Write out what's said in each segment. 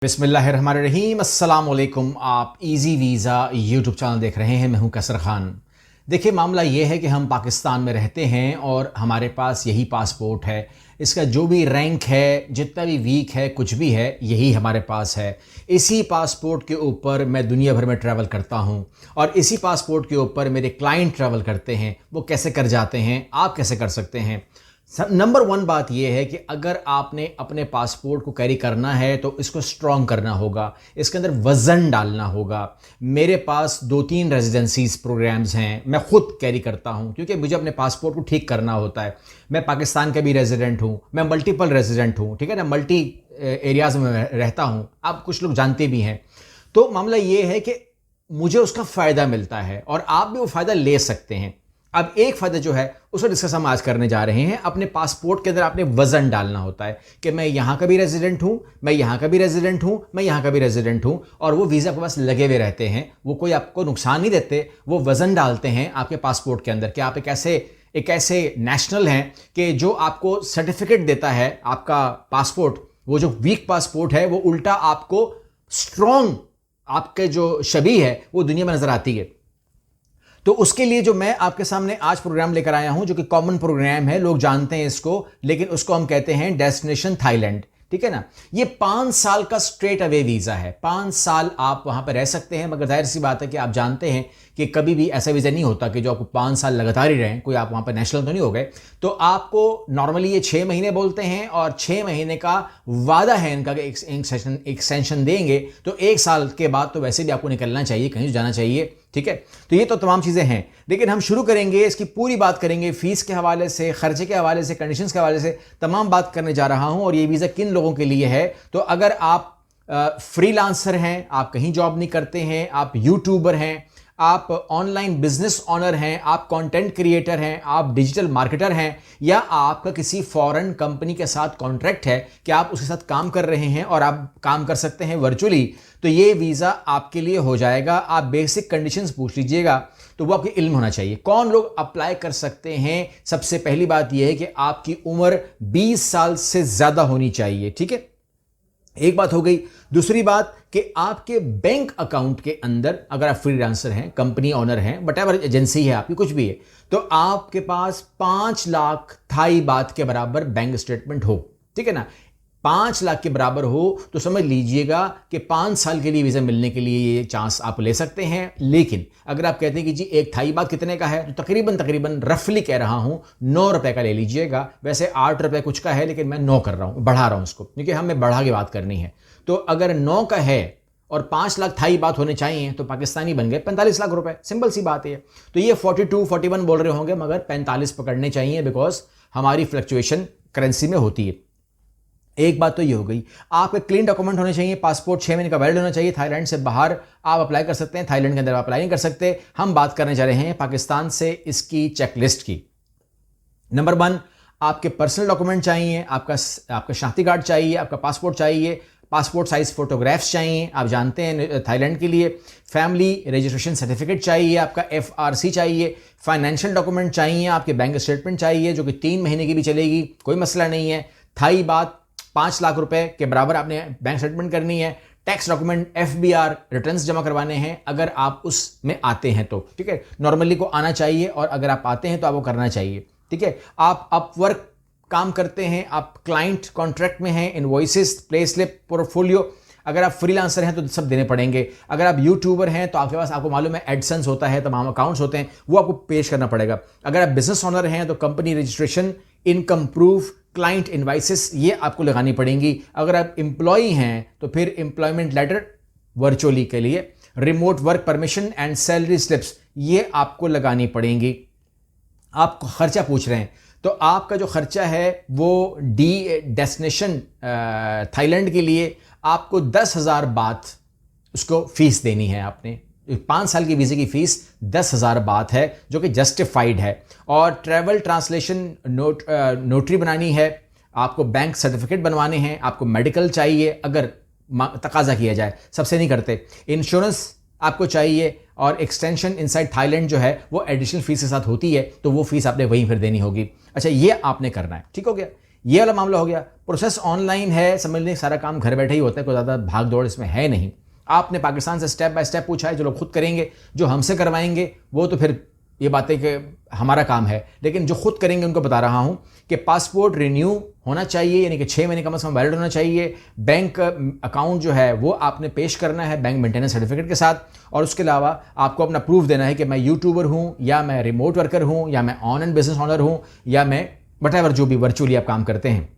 बिस्मिल्लाहिर्रहमानिर्रहीम, अस्सलाम वालेकुम। आप इजी वीज़ा यूट्यूब चैनल देख रहे हैं। मैं हूं कैसर खान। देखिए, मामला ये है कि हम पाकिस्तान में रहते हैं और हमारे पास यही पासपोर्ट है। इसका जो भी रैंक है, जितना भी वीक है, कुछ भी है, यही हमारे पास है। इसी पासपोर्ट के ऊपर मैं दुनिया भर में ट्रैवल करता हूं और इसी पासपोर्ट के ऊपर मेरे क्लाइंट ट्रैवल करते हैं। वो कैसे कर जाते हैं, आप कैसे कर सकते हैं? नंबर वन बात यह है कि अगर आपने अपने पासपोर्ट को कैरी करना है तो इसको स्ट्रॉन्ग करना होगा, इसके अंदर वज़न डालना होगा। मेरे पास 2-3 रेजिडेंसीज प्रोग्राम्स हैं, मैं खुद कैरी करता हूं क्योंकि मुझे अपने पासपोर्ट को ठीक करना होता है। मैं पाकिस्तान का भी रेजिडेंट हूं, मैं मल्टीपल रेजिडेंट हूं, ठीक है ना, मल्टी एरियाज में रहता हूं, आप कुछ लोग जानते भी हैं। तो मामला ये है कि मुझे उसका फ़ायदा मिलता है और आप भी वो फ़ायदा ले सकते हैं। अब एक फ़ायदा जो है उसको डिस्कस हम आज करने जा रहे हैं। अपने पासपोर्ट के अंदर आपने वज़न डालना होता है कि मैं यहाँ का भी रेजिडेंट हूँ, मैं यहाँ का भी रेजिडेंट हूँ, मैं यहाँ का भी रेजिडेंट हूँ, और वो वीज़ा आपके पास लगे हुए रहते हैं। वो कोई आपको नुकसान नहीं देते, वो वज़न डालते हैं आपके पासपोर्ट के अंदर कि आप एक ऐसे नेशनल हैं कि जो आपको सर्टिफिकेट देता है। आपका पासपोर्ट, वो जो वीक पासपोर्ट है, वो उल्टा आपको स्ट्रॉन्ग, आपके जो छवि है वो दुनिया में नज़र आती है। तो उसके लिए जो मैं आपके सामने आज प्रोग्राम लेकर आया हूं, जो कि कॉमन प्रोग्राम है, लोग जानते हैं इसको, लेकिन उसको हम कहते हैं डेस्टिनेशन थाईलैंड, ठीक है ना। ये 5 साल का स्ट्रेट अवे वीज़ा है। 5 साल आप वहां पर रह सकते हैं, मगर जाहिर सी बात है कि आप जानते हैं कि कभी भी ऐसा वीज़ा नहीं होता कि जो आपको 5 साल लगातार ही रहें। कोई आप वहां पर नेशनल तो नहीं हो गए। तो आपको नॉर्मली ये 6 महीने बोलते हैं और 6 महीने का वादा है इनका कि एक्सटेंशन देंगे। तो 1 साल के बाद तो वैसे भी आपको निकलना चाहिए, कहीं तो जाना चाहिए, ठीक है। तो ये तो तमाम चीज़ें हैं, लेकिन हम शुरू करेंगे, इसकी पूरी बात करेंगे, फीस के हवाले से, खर्चे के हवाले से, कंडीशंस के हवाले से तमाम बात करने जा रहा हूं। और ये वीज़ा किन लोगों के लिए है? तो अगर आप फ्रीलांसर हैं, आप कहीं जॉब नहीं करते हैं, आप यूट्यूबर हैं, आप ऑनलाइन बिजनेस ऑनर हैं, आप कंटेंट क्रिएटर हैं, आप डिजिटल मार्केटर हैं, या आपका किसी फॉरेन कंपनी के साथ कॉन्ट्रैक्ट है कि आप उसके साथ काम कर रहे हैं और आप काम कर सकते हैं वर्चुअली, तो ये वीज़ा आपके लिए हो जाएगा। आप बेसिक कंडीशंस पूछ लीजिएगा तो वो आपके इल्म होना चाहिए। कौन लोग अप्लाई कर सकते हैं? सबसे पहली बात यह है कि आपकी उम्र 20 साल से ज़्यादा होनी चाहिए, ठीक है, एक बात हो गई। दूसरी बात कि आपके बैंक अकाउंट के अंदर, अगर आप फ्रीलांसर हैं, कंपनी ओनर हैं, व्हाटएवर एजेंसी है आपकी, कुछ भी है, तो आपके पास 5 लाख थाई बात के बराबर बैंक स्टेटमेंट हो, ठीक है ना। 5 लाख के बराबर हो तो समझ लीजिएगा कि 5 साल के लिए वीज़ा मिलने के लिए ये चांस आप ले सकते हैं। लेकिन अगर आप कहते हैं कि जी एक थाई बात कितने का है, तो तकरीबन रफली कह रहा हूं 9 रुपए का ले लीजिएगा। वैसे 8 रुपए कुछ का है, लेकिन मैं 9 कर रहा हूं, बढ़ा रहा हूं उसको, क्योंकि हमें बढ़ा के बात करनी है। तो अगर 9 का है और 5 लाख थाई बात होने चाहिए तो पाकिस्तानी बन गए 45 लाख रुपए। सिंपल सी बात है। तो ये 42-41 बोल रहे होंगे, मगर 45 पकड़ने चाहिए, बिकॉज हमारी फ्लक्चुएशन करेंसी में होती है। एक बात तो ये हो गई। आपके क्लीन डॉक्यूमेंट होने चाहिए, पासपोर्ट 6 महीने का वैलिड होना चाहिए। थाईलैंड से बाहर आप अप्लाई कर सकते हैं, थाईलैंड के अंदर आप अप्लाई नहीं कर सकते। हम बात करने जा रहे हैं पाकिस्तान से इसकी चेकलिस्ट की। नंबर 1, आपके पर्सनल डॉक्यूमेंट चाहिए, आपका शनाख्ती कार्ड चाहिए, आपका पासपोर्ट चाहिए, पासपोर्ट साइज फोटोग्राफ्स चाहिए। आप जानते हैं थाईलैंड के लिए फैमिली रजिस्ट्रेशन सर्टिफिकेट चाहिए, आपका FRC चाहिए, फाइनेंशियल डॉक्यूमेंट चाहिए, आपके बैंक स्टेटमेंट चाहिए जो कि 3 महीने की भी चलेगी, कोई मसला नहीं है। थाई बात 5 लाख रुपए के बराबर आपने बैंक स्टेटमेंट करनी है। टैक्स डॉक्यूमेंट FBR रिटर्न्स जमा करवाने हैं अगर आप उसमें आते हैं तो, ठीक है। नॉर्मली को आना चाहिए और अगर आप आते हैं तो आपको करना चाहिए, ठीक है। आप अपवर्क काम करते हैं, आप क्लाइंट कॉन्ट्रैक्ट में हैं, इनवॉइसेस, पे स्लिप, पोर्टफोलियो। अगर आप फ्रीलांसर हैं तो सब देने पड़ेंगे। अगर आप यूट्यूबर हैं तो आपके पास, आपको मालूम है, एडसेंस होता है, तमाम अकाउंट्स होते हैं, वो आपको पेश करना पड़ेगा। अगर आप बिजनेस ओनर हैं तो company registration, income proof, client invoices, ये आपको लगानी पड़ेंगी। अगर आप एम्प्लॉई हैं तो फिर एम्प्लॉयमेंट लेटर वर्चुअली के लिए, remote work permission and salary slips, ये आपको लगानी पड़ेंगी। आप खर्चा पूछ रहे हैं तो आपका जो खर्चा है वो डेस्टिनेशन थाईलैंड के लिए आपको 10,000 बात उसको फीस देनी है। आपने 5 साल की वीज़े की फ़ीस 10,000 बात है, जो कि जस्टिफाइड है। और ट्रैवल ट्रांसलेशन नोटरी बनानी है, आपको बैंक सर्टिफिकेट बनवाने हैं, आपको मेडिकल चाहिए अगर तकाजा किया जाए, सबसे नहीं करते। इंश्योरेंस आपको चाहिए और एक्सटेंशन इनसाइड थाईलैंड जो है वो एडिशनल फीस के साथ होती है, तो वो फीस आपने वहीं फिर देनी होगी। अच्छा, ये आपने करना है, ठीक हो गया। ये वाला मामला हो गया। प्रोसेस ऑनलाइन है, समझ लें सारा काम घर बैठे ही होता है, कोई ज़्यादा भाग दौड़ इसमें है नहीं। आपने पाकिस्तान से स्टेप बाय स्टेप पूछा है, जो लोग खुद करेंगे, जो हमसे करवाएंगे वो तो फिर ये बातें कि हमारा काम है, लेकिन जो खुद करेंगे उनको बता रहा हूं कि पासपोर्ट रिन्यू होना चाहिए, यानी कि 6 महीने कम से कम वैलिड होना चाहिए। बैंक अकाउंट जो है वो आपने पेश करना है बैंक मेंटेनेंस सर्टिफिकेट के साथ, और उसके अलावा आपको अपना प्रूफ देना है कि मैं यूट्यूबर हूं, या मैं रिमोट वर्कर हूं, या मैं ऑनलाइन बिजनेस ओनर हूं, या मैं वटेवर जो भी वर्चुअली आप काम करते हैं,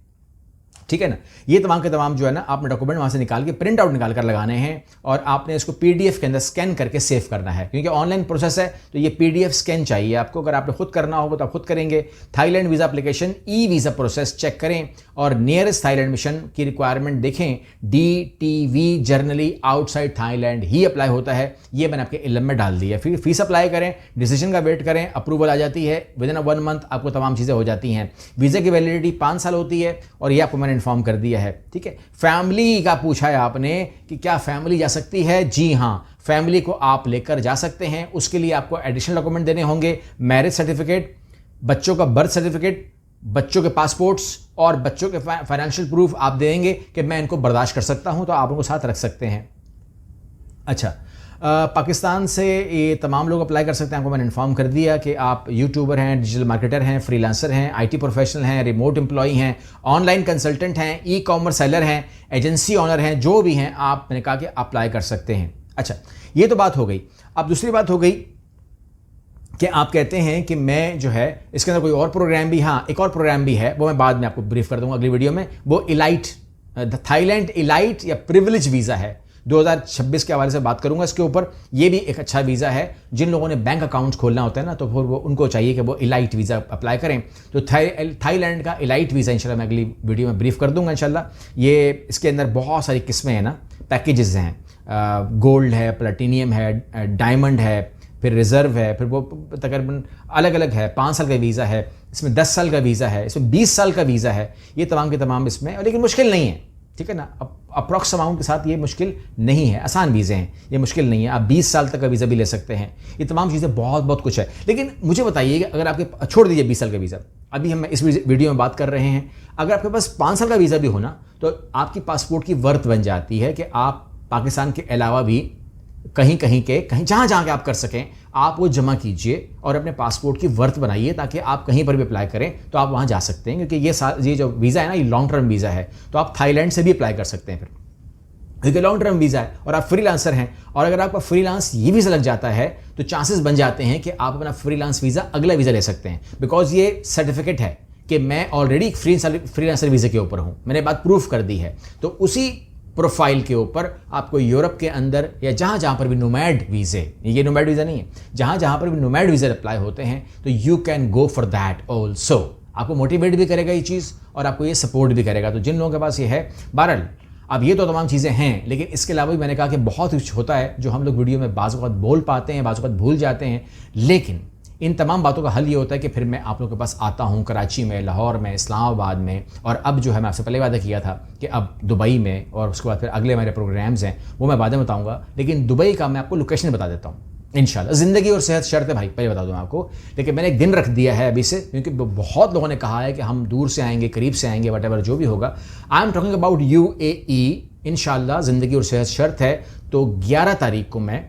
ठीक है ना। ये तमाम के तमाम जो है ना आपने डॉक्यूमेंट वहां से निकाल के प्रिंट आउट निकाल कर लगाने हैं, और आपने इसको पीडीएफ के अंदर स्कैन करके सेव करना है, क्योंकि ऑनलाइन प्रोसेस है तो ये पीडीएफ स्कैन चाहिए आपको। अगर आपने खुद करना होगा तो आप खुद करेंगे। Thailand visa application e visa process check करें और नियरेस्ट थाईलैंड मिशन की रिक्वायरमेंट देखें। DTV जर्नली आउटसाइड थाईलैंड ही अप्लाई होता है, ये मैंने आपके इल्म में डाल दिया। फिर फीस अप्लाई करें, डिसीजन का वेट करें, अप्रूवल आ जाती है, विद इन 1 मंथ आपको तमाम चीज़ें हो जाती हैं। वीज़ा की वैलिडिटी 5 साल होती है, और ये आपको मैंने इन्फॉर्म कर दिया है, ठीक है। फैमिली का पूछा है आपने कि क्या फैमिली जा सकती है? जी हाँ, फैमिली को आप लेकर जा सकते हैं। उसके लिए आपको एडिशनल डॉक्यूमेंट देने होंगे, मैरिज सर्टिफिकेट, बच्चों का बर्थ सर्टिफिकेट, बच्चों के पासपोर्ट्स और बच्चों के फाइनेंशियल प्रूफ आप देंगे कि मैं इनको बर्दाश्त कर सकता हूं, तो आप उनको साथ रख सकते हैं। अच्छा, पाकिस्तान से ये तमाम लोग अप्लाई कर सकते हैं। आपको मैंने इन्फॉर्म कर दिया कि आप यूट्यूबर हैं, डिजिटल मार्केटर हैं, फ्रीलांसर हैं, IT प्रोफेशनल हैं, रिमोट एम्प्लॉई हैं, ऑनलाइन कंसल्टेंट हैं, ई-कॉमर्स सेलर हैं, एजेंसी ऑनर हैं, जो भी हैं आप, मैंने कहा कि अप्लाई कर सकते हैं। अच्छा, ये तो बात हो गई। अब दूसरी बात हो गई कि आप कहते हैं कि मैं जो है इसके अंदर कोई और प्रोग्राम भी, हाँ एक और प्रोग्राम भी है, वो मैं बाद में आपको ब्रीफ कर दूंगा अगली वीडियो में। वो इलाइट, थाईलैंड इलाइट या प्रिविलेज वीज़ा है। 2026 के हवाले से बात करूंगा इसके ऊपर। ये भी एक अच्छा वीज़ा है। जिन लोगों ने बैंक अकाउंट खोलना होता है ना, तो फिर वो उनको चाहिए कि वो इलाइट वीज़ा अप्लाई करें। तो थाईलैंड का इलाइट वीज़ा इंशाल्लाह मैं अगली वीडियो में ब्रीफ कर दूंगा इंशाल्लाह। ये इसके अंदर बहुत सारी किस्में हैं ना, पैकेजेस हैं, गोल्ड है, प्लेटिनियम है, डायमंड है, फिर रिजर्व है, फिर वो तकरीबन अलग अलग है। 5 साल का वीज़ा है, इसमें 10 साल का वीज़ा है, इसमें 20 साल का वीज़ा है। ये तमाम के तमाम इसमें, लेकिन मुश्किल नहीं है, ठीक है ना। अप्रॉक्स अमाउंट के साथ ये मुश्किल नहीं है, आसान वीज़े हैं, ये मुश्किल नहीं है। आप 20 साल तक का वीज़ा भी ले सकते हैं। ये तमाम चीज़ें बहुत बहुत कुछ है। लेकिन मुझे बताइए कि अगर आपके, छोड़ दीजिए 20 साल का वीज़ा, अभी हम इस वीडियो में बात कर रहे हैं, अगर आपके पास 5 साल का वीज़ा भी हो ना, तो आपकी पासपोर्ट की वर्थ बन जाती है कि आप पाकिस्तान के अलावा भी कहीं जहाँ के आप कर सकें, आप वो जमा कीजिए और अपने पासपोर्ट की वर्थ बनाइए, ताकि आप कहीं पर भी अप्लाई करें तो आप वहाँ जा सकते हैं। क्योंकि ये जो वीज़ा है ना, ये लॉन्ग टर्म वीज़ा है, तो आप थाईलैंड से भी अप्लाई कर सकते हैं फिर, क्योंकि लॉन्ग टर्म वीज़ा है और आप फ्रीलांसर हैं। और अगर आपका फ्रीलांस ये वीज़ा लग जाता है तो चांसेस बन जाते हैं कि आप अपना फ्रीलांस वीज़ा अगला वीज़ा ले सकते हैं, बिकॉज ये सर्टिफिकेट है कि मैं ऑलरेडी फ्रीलांसर वीज़े के ऊपर हूँ, मैंने बात प्रूफ कर दी है। तो उसी प्रोफाइल के ऊपर आपको यूरोप के अंदर या जहाँ पर भी नोमैड वीज़े, ये नोमैड वीज़ा नहीं है, जहाँ पर भी नोमैड वीज़े अप्लाई होते हैं, तो you can go for that also. आपको मोटिवेट भी करेगा ये चीज़ और आपको ये सपोर्ट भी करेगा। तो जिन लोगों के पास ये है, बहरहाल अब ये तो तमाम चीज़ें हैं, लेकिन इसके अलावा भी मैंने कहा कि बहुत कुछ होता है जो हम लोग वीडियो में बाज़ वक़्त बोल पाते हैं, बाज़ वक़्त भूल जाते हैं। लेकिन इन तमाम बातों का हल ये होता है कि फिर मैं आप लोगों के पास आता हूँ, कराची में, लाहौर में, इस्लामाबाद में, और अब जो है मैं आपसे पहले वादा किया था कि अब दुबई में, और उसके बाद फिर अगले मेरे प्रोग्राम्स हैं वो मैं बाद में बताऊँगा। लेकिन दुबई का मैं आपको लोकेशन बता देता हूँ इंशाल्लाह। ज़िंदगी और सेहत शर्त है भाई, पहले बता दूँ आपको, लेकिन मैंने एक दिन रख दिया है अभी से, क्योंकि बहुत लोगों ने कहा है कि हम दूर से आएंगे, करीब से आएंगे, वट एवर जो भी होगा। I am talking about UAE इंशाल्लाह। ज़िंदगी और सेहत शर्त है। तो 11 तारीख को मैं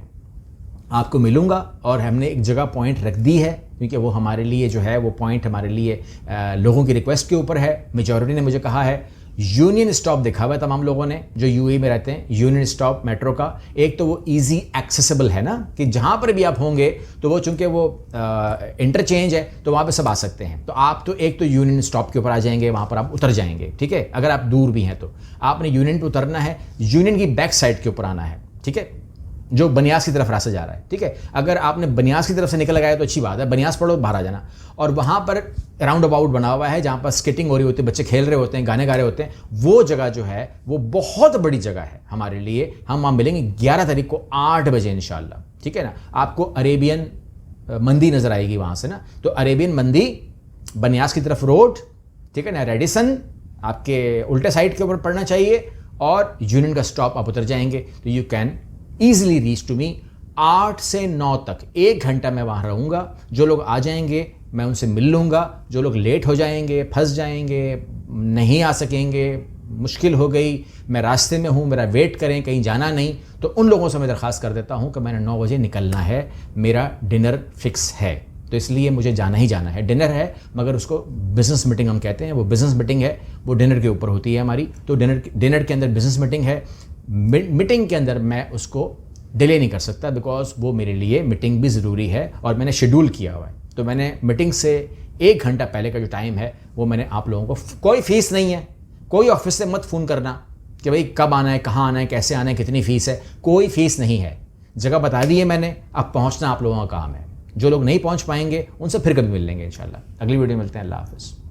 आपको मिलूंगा, और हमने एक जगह पॉइंट रख दी है, क्योंकि वो हमारे लिए जो है वो पॉइंट हमारे लिए लोगों की रिक्वेस्ट के ऊपर है। मेजॉरिटी ने मुझे कहा है, यूनियन स्टॉप दिखा हुआ है तमाम लोगों ने जो UAE में रहते हैं, यूनियन स्टॉप मेट्रो का। एक तो वो ईजी एक्सेसिबल है ना, कि जहाँ पर भी आप होंगे तो वो चूंकि वो इंटरचेंज है तो वहाँ पे सब आ सकते हैं। तो आप तो एक तो यूनियन स्टॉप के ऊपर आ जाएंगे, वहाँ पर आप उतर जाएंगे, ठीक है। अगर आप दूर भी हैं तो आपने यूनियन पर उतरना है, यूनियन की बैक साइड के ऊपर आना है, ठीक है, जो बनियास की तरफ रास्ता जा रहा है, ठीक है। अगर आपने बनियास की तरफ से निकल गया तो अच्छी बात है, बनियास पढ़ो बाहर आ जाना। और वहाँ पर राउंड अबाउट बना हुआ है जहाँ पर स्केटिंग हो रही होती है, बच्चे खेल रहे होते हैं, गाने गा रहे होते हैं। वो जगह जो है वो बहुत बड़ी जगह है हमारे लिए। हम वहाँ मिलेंगे 11 तारीख को 8 बजे इंशाल्लाह, ठीक है ना। आपको अरेबियन मंदी नज़र आएगी वहाँ से ना, तो अरेबियन मंदी, बनियास की तरफ रोड, ठीक है ना, रेडिसन आपके उल्टे साइड के ऊपर पड़ना चाहिए, और यूनियन का स्टॉप आप उतर जाएंगे तो you can easily reach to me. 8 से 9 तक 1 घंटा मैं वहाँ रहूँगा। जो लोग आ जाएंगे मैं उनसे मिल लूँगा, जो लोग लेट हो जाएंगे, फंस जाएंगे, नहीं आ सकेंगे, मुश्किल हो गई, मैं रास्ते में हूँ, मेरा वेट करें, कहीं जाना नहीं, तो उन लोगों से मैं दरख्वास्त कर देता हूँ कि मैंने 9 बजे निकलना है, मेरा डिनर फिक्स है, तो इसलिए मुझे जाना ही जाना है। डिनर है मगर उसको बिज़नेस मीटिंग हम कहते हैं, वो बिज़नेस मीटिंग है, वो डिनर के ऊपर होती है हमारी, तो डिनर के अंदर बिज़नेस मीटिंग है। मीटिंग के अंदर मैं उसको डिले नहीं कर सकता, बिकॉज वो मेरे लिए मीटिंग भी ज़रूरी है और मैंने शेड्यूल किया हुआ है। तो मैंने मीटिंग से 1 घंटा पहले का जो टाइम है वो मैंने आप लोगों को, कोई फ़ीस नहीं है, कोई ऑफिस से मत फ़ोन करना कि भाई कब आना है, कहाँ आना है, कैसे आना है, कितनी फ़ीस है, कोई फ़ीस नहीं है। जगह बता दी है मैंने, अब पहुँचना आप लोगों का काम है। जो लोग नहीं पहुँच पाएंगे उनसे फिर कभी मिल लेंगे इंशाल्लाह। अगली वीडियो मिलते हैं। अल्लाह हाफ़िज़।